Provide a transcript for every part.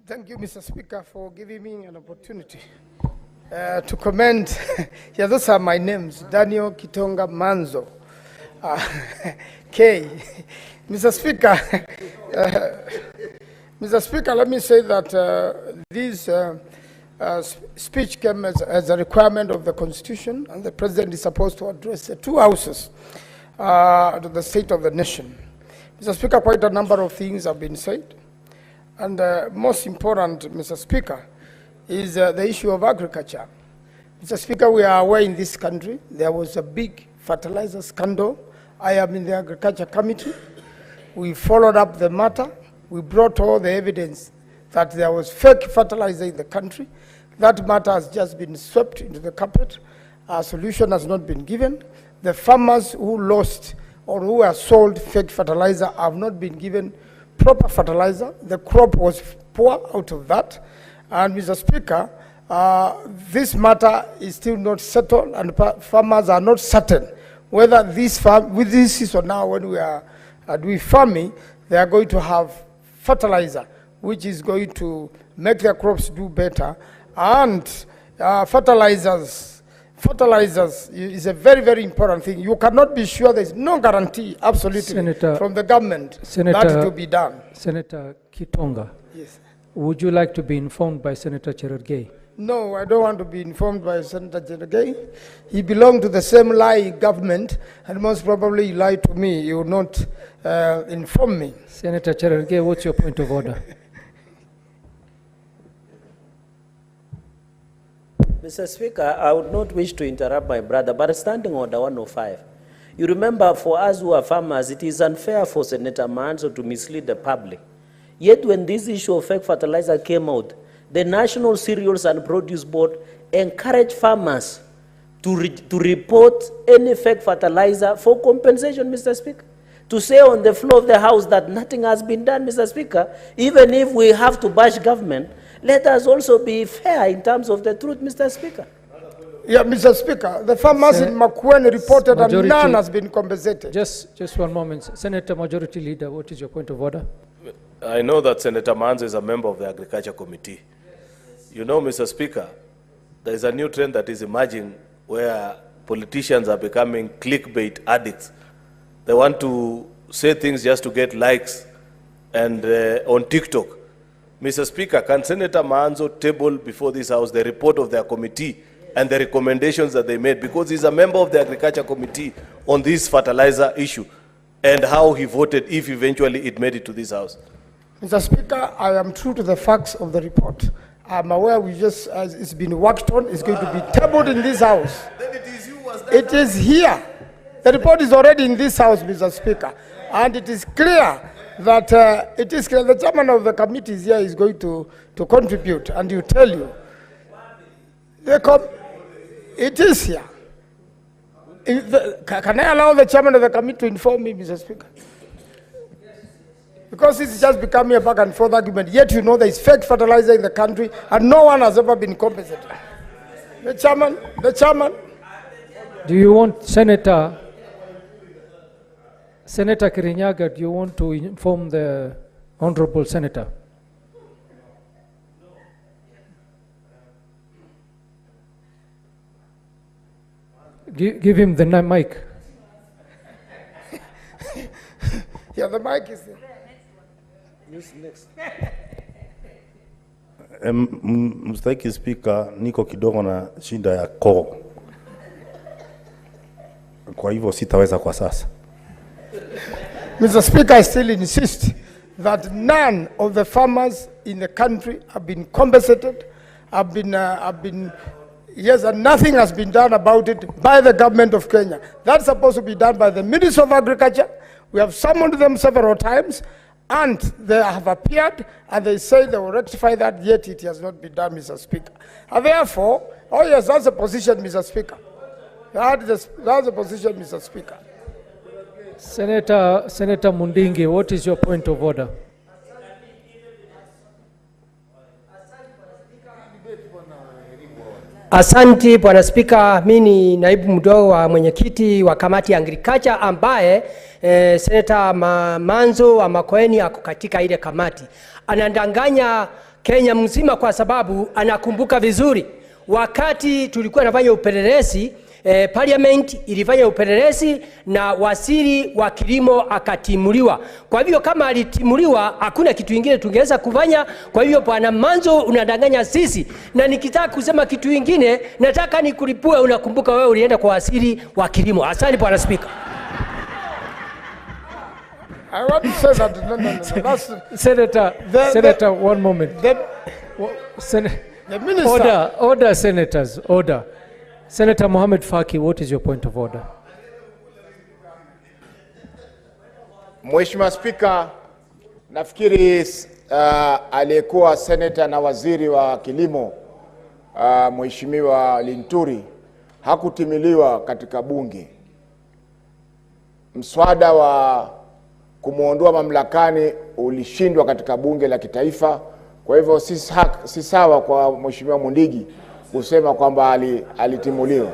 Thank you, Mr. Speaker, for giving me an opportunity to comment. Yeah, those are my names, Daniel Kitonga Maanzo. K. Mr. Speaker, Mr. Speaker, let me say that this speech came as a requirement of the Constitution, and the President is supposed to address the two houses to the state of the nation. Mr. Speaker, quite a number of things have been said. And most important, Mr. Speaker, is the issue of agriculture. Mr. Speaker, we are aware in this country there was a big fertilizer scandal. I am in the Agriculture Committee. We followed up the matter. We brought all the evidence that there was fake fertilizer in the country. That matter has just been swept into the carpet. A solution has not been given. The farmers who lost or who are sold fake fertilizer have not been given proper fertilizer. The crop was poor out of that. And Mr. Speaker, this matter is still not settled, and farmers are not certain whether with this season now, when we are doing farming, they are going to have fertilizer, which is going to make their crops do better. And fertilizers is a very, very important thing. You cannot be sure. There is no guarantee, absolutely, from the government that it will be done. Senator Kitonga, yes. Would you like to be informed by Senator Cherargei? No, I don't want to be informed by Senator Cherargei. He belonged to the same lie government, and most probably he lied to me. He will not inform me. Senator Cherargei, what's your point of order? Mr. Speaker, I would not wish to interrupt my brother, but standing order 105. You remember, for us who are farmers, it is unfair for Senator Maanzo to mislead the public. Yet when this issue of fake fertilizer came out, the National Cereals and Produce Board encouraged farmers to report any fake fertilizer for compensation, Mr. Speaker. To say on the floor of the House that nothing has been done, Mr. Speaker, even if we have to bash government, let us also be fair in terms of the truth, Mr. Speaker. Yeah, Mr. Speaker, the farmers in Makueni reported and none has been compensated. Just one moment. Senator Majority Leader, what is your point of order? I know that Senator Maanzo is a member of the Agriculture Committee. You know, Mr. Speaker, there is a new trend that is emerging where politicians are becoming clickbait addicts. They want to say things just to get likes and on TikTok. Mr. Speaker, can Senator Maanzo table before this House the report of their committee and the recommendations that they made, because he's a member of the Agriculture Committee on this fertilizer issue, and how he voted if eventually it made it to this House? Mr. Speaker, I am true to the facts of the report. I'm aware it's been worked on. It's going to be tabled in this House. Then it is you who has done it is here. The report is already in this House, Mr. Speaker. And it is clear that the chairman of the committee is here, is going to contribute, and you tell you. It is here. Can I allow the chairman of the committee to inform me, Mr. Speaker? Because it's just becoming a back and forth argument. Yet you know there is fake fertilizer in the country and no one has ever been compensated. The chairman. Do you want Senator Kirinyaga, do you want to inform the Honorable Senator? Give him the mic. Yeah, the mic is there. Next. Mstahiki Speaker, niko kidogo na shida ya koo. Kwa hivyo sitaweza kwa sasa. Mr. Speaker, I still insist that none of the farmers in the country have been compensated, yes, and nothing has been done about it by the government of Kenya. That's supposed to be done by the Minister of Agriculture. We have summoned them several times, and they have appeared, and they say they will rectify that, yet it has not been done, Mr. Speaker. And therefore, oh yes, that's the position, Mr. Speaker. That's the position, Mr. Speaker. Senator Mundingi, what is your point of order? Asanti Bwana Spika, mimi ni naibu mdogo wa mwenyekiti wa kamati ya agriculture ambaye Senator Maanzo wa Makueni ako katika ile kamati. Anadanganya Kenya mzima kwa sababu anakumbuka vizuri wakati tulikuwa nafanya upelelezi, parliament ilifanya upelelezi na waziri wa kilimo akatimuliwa. Kwa hivyo kama alitimuliwa hakuna kitu kingine tungeweza kufanya. Kwa hivyo Bwana Maanzo unadanganya sisi, na nikitaka kusema kitu kingine nataka nikulipue. Unakumbuka wewe ulienda kwa waziri wa kilimo. Asante Bwana Speaker. I want to say that no. Senator, one moment. The minister. Order, senators, order. Senator Mohamed Faki, what is your point of order? Mheshimiwa Spika, nafikiri aliyekuwa senator na waziri wa kilimo Mheshimiwa Linturi hakutimiliwa katika bunge. Mswada wa kumuondoa mamlakani ulishindwa katika bunge la kitaifa. Kwa hivyo si sawa kwa Mheshimiwa Mundigi kusema kwamba alitimuliwa.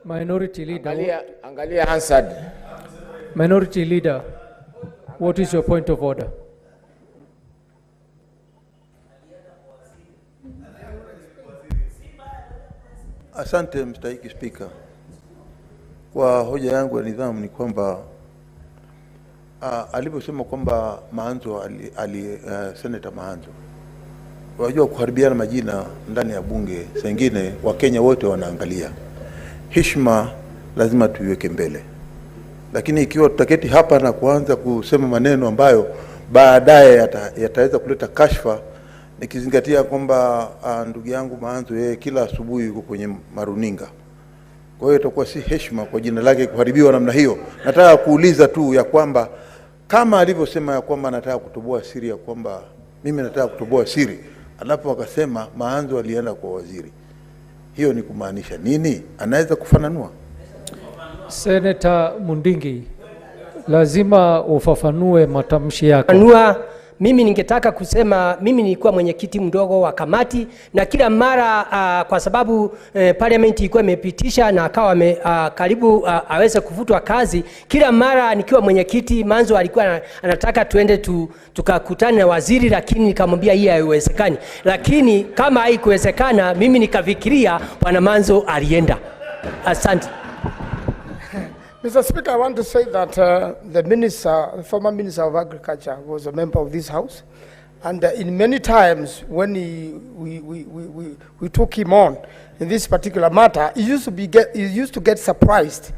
Minority Leader. Angalia Hansard. Minority Leader, what is your point of order? Asante mstahiki Spika. Kwa hoja yangu ya nidhamu ni kwamba aliposema kwamba Maanzo Senator Maanzo, wajua kuharibiana majina ndani ya bunge saa nyingine Wakenya wote wanaangalia. Heshima lazima tuiweke mbele. Lakini ikiwa tutaketi hapa na kuanza kusema maneno ambayo baadaye yataweza kuleta kashfa, nikizingatia kwamba ndugu yangu Maanzo yeye kila asubuhi yuko kwenye maruninga, kwa hiyo itakuwa si heshima kwa jina lake kuharibiwa namna hiyo. Nataka kuuliza tu ya kwamba kama alivyosema ya kwamba nataka kutoboa siri, ya kwamba mimi nataka kutoboa siri, alafu akasema Maanzo alienda kwa waziri, hiyo ni kumaanisha nini? Anaweza kufananua? Senator Mundingi, lazima ufafanue matamshi yako. Mimi ningetaka kusema mimi nilikuwa mwenyekiti mdogo wa kamati, na kila mara kwa sababu parliament ilikuwa imepitisha na akawa karibu aweze kufutwa kazi, kila mara nikiwa mwenyekiti Maanzo alikuwa anataka tuende tukakutane na waziri, lakini nikamwambia hii haiwezekani. Lakini kama haikuwezekana mimi nikafikiria Bwana Maanzo alienda. Asante. Mr. Speaker, I want to say that the former Minister of Agriculture was a member of this House, and in many times when we took him on in this particular matter, he used to get surprised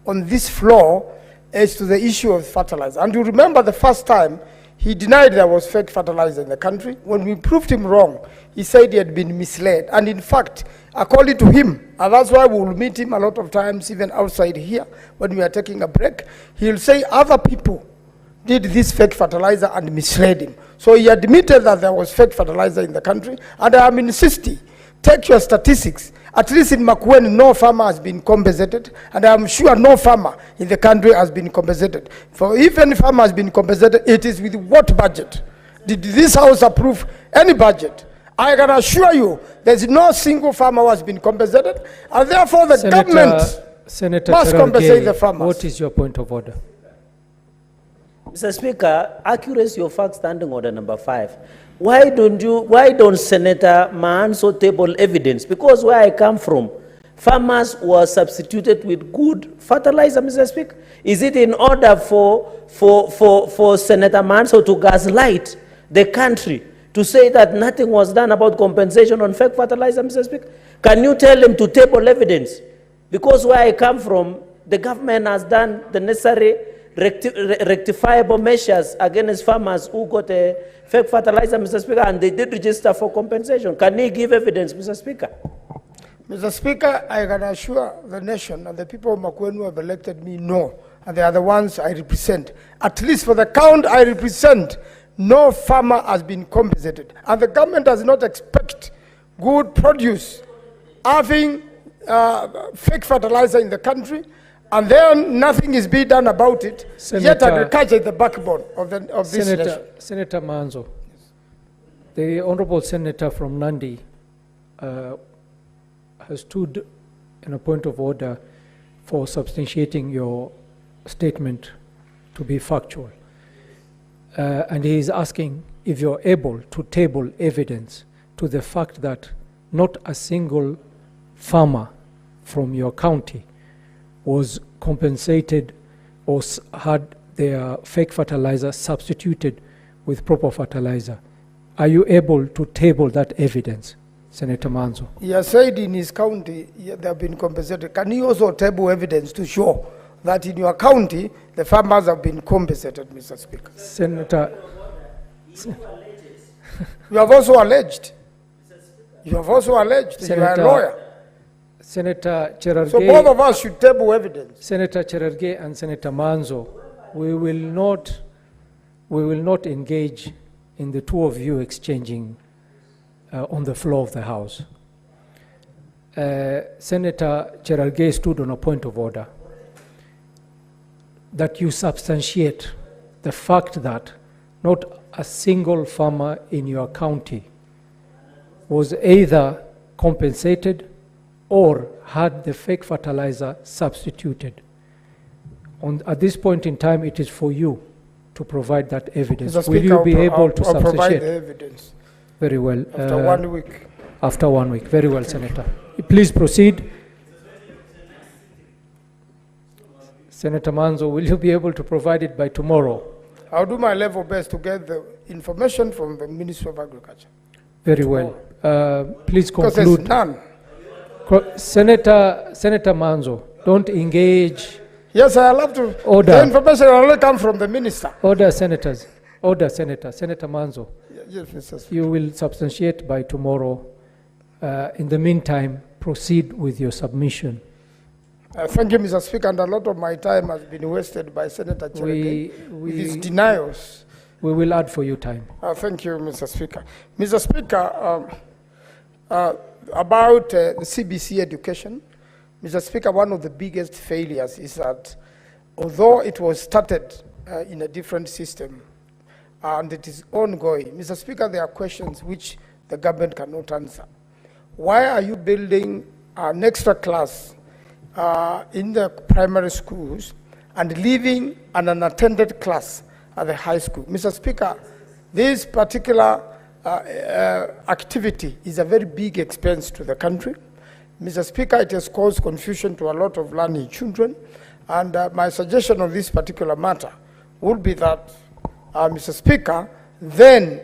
on this floor as to the issue of fertilizer. And you remember the first time he denied there was fake fertilizer in the country. When we proved him wrong, he said he had been misled. And in fact, according to him, and that's why we will meet him a lot of times, even outside here, when we are taking a break, he'll say other people did this fake fertilizer and misled him. So he admitted that there was fake fertilizer in the country, and I am insisting, take your statistics. At least in Makueni, no farmer has been compensated, and I am sure no farmer in the country has been compensated. For if any farmer has been compensated, it is with what budget? Did this House approve any budget? I can assure you, there's no single farmer who has been compensated, and therefore the government must compensate the farmers. What is your point of order? Mr. Speaker, accuracy of fact standing order number 5. Why don't Senator Maanzo table evidence? Because where I come from, farmers were substituted with good fertilizer, Mr. Speaker. Is it in order for Senator Maanzo to gaslight the country to say that nothing was done about compensation on fake fertilizer, Mr. Speaker? Can you tell him to table evidence? Because where I come from, the government has done the necessary rectifiable measures against farmers who got a fake fertilizer, Mr. Speaker, and they did register for compensation. Can he give evidence, Mr. Speaker? Mr. Speaker, I can assure the nation and the people of Makueni who have elected me, no, and they are the ones I represent. At least for the count I represent, no farmer has been compensated, and the government does not expect good produce having fake fertilizer in the country, and then nothing is being done about it. Yet agriculture is the backbone of this nation. Senator Maanzo, the Honorable Senator from Nandi has stood in a point of order for substantiating your statement to be factual. And he is asking if you're able to table evidence to the fact that not a single farmer from your county was compensated or had their fake fertilizer substituted with proper fertilizer. Are you able to table that evidence, Senator Maanzo? He has said in his county they have been compensated. Can you also table evidence to show that in your county the farmers have been compensated, Mr. Speaker? Senator, You have also alleged. You have also alleged. You are a lawyer. Senator Cherargei, So both of us should table evidence. Senator Cherargei and Senator Maanzo, we will not engage in the two of you exchanging on the floor of the House. Senator Cherargei stood on a point of order that you substantiate the fact that not a single farmer in your county was either compensated or had the fake fertilizer substituted. At this point in time, it is for you to provide that evidence. Mr. Will Speaker, you be able to I'll provide substantiate? the evidence Very well. after 1 week. After 1 week. Very well, Senator. Please proceed. Senator Maanzo, will you be able to provide it by tomorrow? I'll do my level best to get the information from the Ministry of Agriculture. Very well. Please Because there's conclude. none. Senator Maanzo, don't engage. Yes, I love to. Order. The information will only come from the minister. Order, senators. Order, Senator. Senator Maanzo, Yes, Mr. Speaker. you will substantiate by tomorrow. In the meantime, proceed with your submission. Thank you, Mr. Speaker, and a lot of my time has been wasted by Senator Cherargei with his denials. We will add for you time. Thank you, Mr. Speaker. Mr. Speaker, about the CBC education, Mr. Speaker, one of the biggest failures is that although it was started in a different system and it is ongoing, Mr. Speaker, there are questions which the government cannot answer. Why are you building an extra class in the primary schools and leaving an unattended class at the high school? Mr. Speaker, this particular activity is a very big expense to the country. Mr. Speaker, it has caused confusion to a lot of learning children, and my suggestion on this particular matter would be that, Mr. Speaker, then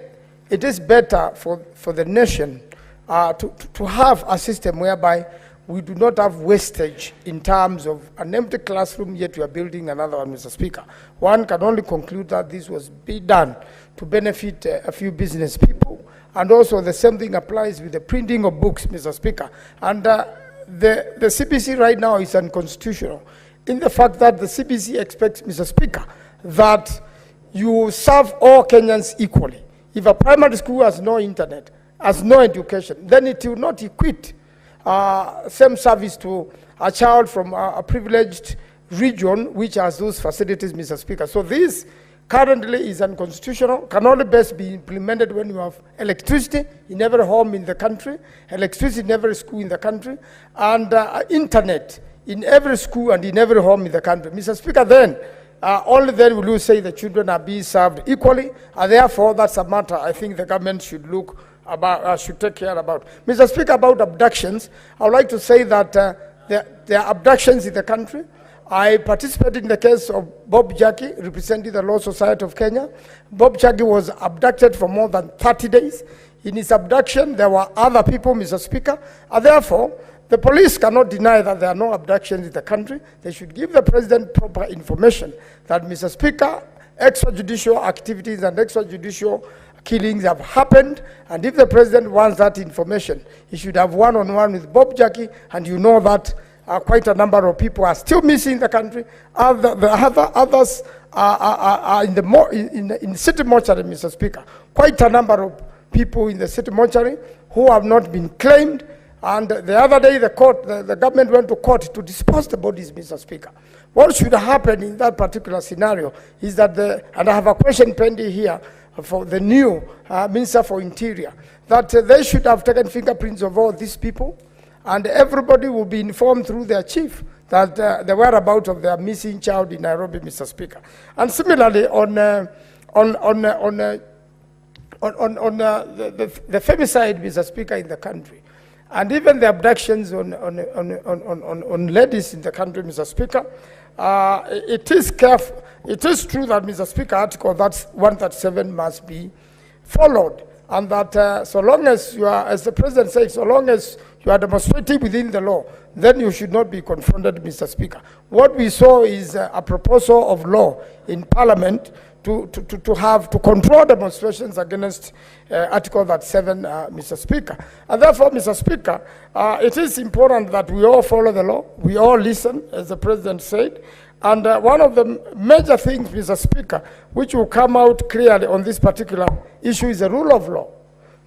it is better for the nation to have a system whereby we do not have wastage in terms of an empty classroom, yet we are building another one, Mr. Speaker. One can only conclude that this was done to benefit a few business people, and also the same thing applies with the printing of books, Mr. Speaker. And the CBC right now is unconstitutional in the fact that the CBC expects, Mr. Speaker, that you serve all Kenyans equally. If a primary school has no internet, has no education, then it will not equate same service to a child from a privileged region which has those facilities, Mr. Speaker. So this currently is unconstitutional, can only best be implemented when you have electricity in every home in the country, electricity in every school in the country, and internet in every school and in every home in the country. Mr. Speaker, then, only then will you say the children are being served equally, and therefore that's a matter I think the government should look about, should take care about. Mr. Speaker, about abductions, I would like to say that there are abductions in the country. I participated in the case of Bob Jackie, representing the Law Society of Kenya. Bob Jackie was abducted for more than 30 days. In his abduction, there were other people, Mr. Speaker, and therefore, the police cannot deny that there are no abductions in the country. They should give the president proper information that, Mr. Speaker, extrajudicial activities and extrajudicial killings have happened, and if the president wants that information, he should have one-on-one with Bob Jackie, and you know that quite a number of people are still missing in the country. Others are in the city mortuary, Mr. Speaker. Quite a number of people in the city mortuary who have not been claimed, and the other day the government went to court to dispose the bodies, Mr. Speaker. What should happen in that particular scenario is that and I have a question pending here, for the new Minister for Interior, that they should have taken fingerprints of all these people, and everybody will be informed through their chief that the whereabouts of their missing child in Nairobi, Mr. Speaker. And similarly, on the femicide, Mr. Speaker, in the country, and even the abductions on ladies in the country, Mr. Speaker, it is true that, Mr. Speaker, Article 137 must be followed, and that so long as you are, as the President said, so long as you are demonstrating within the law, then you should not be confronted, Mr. Speaker. What we saw is a proposal of law in Parliament to control demonstrations against Article 37, Mr. Speaker. And therefore, Mr. Speaker, it is important that we all follow the law, we all listen, as the President said. And one of the major things, Mr. Speaker, which will come out clearly on this particular issue is the rule of law.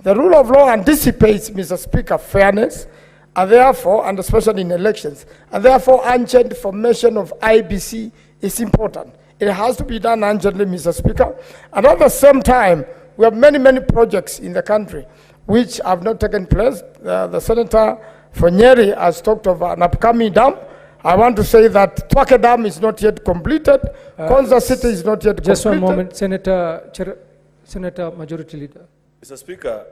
The rule of law anticipates, Mr. Speaker, fairness, and therefore, and especially in elections, and therefore, urgent formation of IBC is important. It has to be done urgently, Mr. Speaker. And at the same time, we have many projects in the country which have not taken place. The Senator for Nyeri has talked of an upcoming dam. I want to say that Twake Dam is not yet completed. Kwanza City is not yet completed. Just one moment, Senator Majority Leader. Mr. Speaker,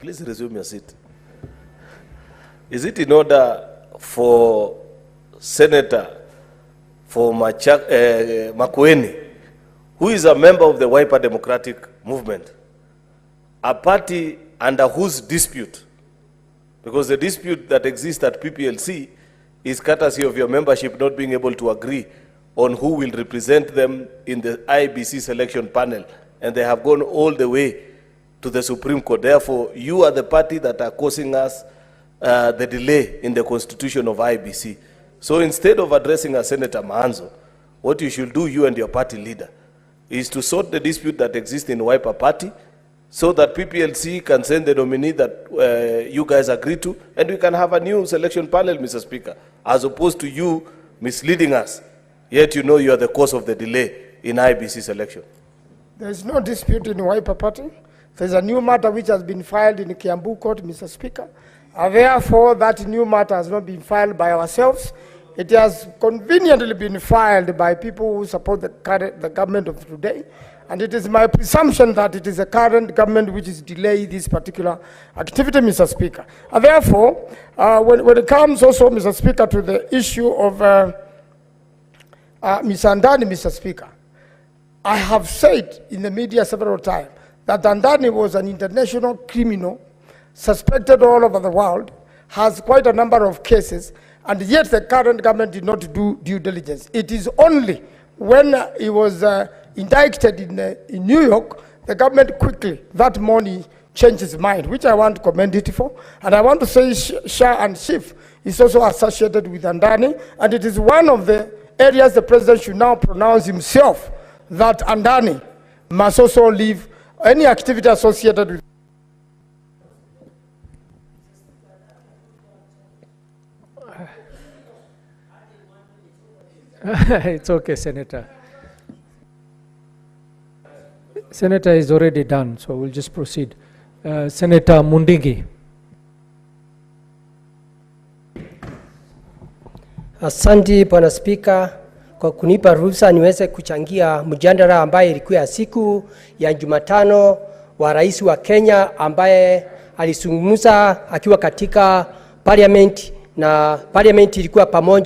please resume your seat. Is it in order for Senator for Makueni, who is a member of the Wiper Democratic Movement, a party under whose dispute, because the dispute that exists at PPLC is courtesy of your membership not being able to agree on who will represent them in the IBC selection panel, and they have gone all the way to the Supreme Court. Therefore, you are the party that are causing us the delay in the constitution of IBC. So instead of addressing Senator Maanzo, what you should do, you and your party leader, is to sort the dispute that exists in Wiper Party so that PPLC can send the nominee that you guys agree to, and we can have a new selection panel, Mr. Speaker, as opposed to you misleading us, yet you know you are the cause of the delay in IBC selection. There is no dispute in Wiper Party. There is a new matter which has been filed in the Kiambu Court, Mr. Speaker. Therefore, that new matter has not been filed by ourselves. It has conveniently been filed by people who support the government of today. And it is my presumption that it is the current government which is delaying this particular activity, Mr. Speaker. And therefore, when it comes also, Mr. Speaker, to the issue of Ms. Andani, Mr. Speaker, I have said in the media several times that Andani was an international criminal suspected all over the world, has quite a number of cases, and yet the current government did not do due diligence. It is only when he was indicted in New York, the government quickly, that morning, changed his mind, which I want to commend it for. And I want to say Shah and Schiff is also associated with Andani, and it is one of the areas the president should now pronounce himself that Andani must also leave any activity associated with. It's okay, Senator. Senator is already done, so we'll just proceed. Senator Mundingi. Asante Bwana Spika kwa kunipa ruhusa niweze kuchangia mjadala ambaye ilikuwa ya siku ya Jumatano wa rais wa Kenya ambaye alizungumza akiwa katika parliament, na parliament ilikuwa pamoja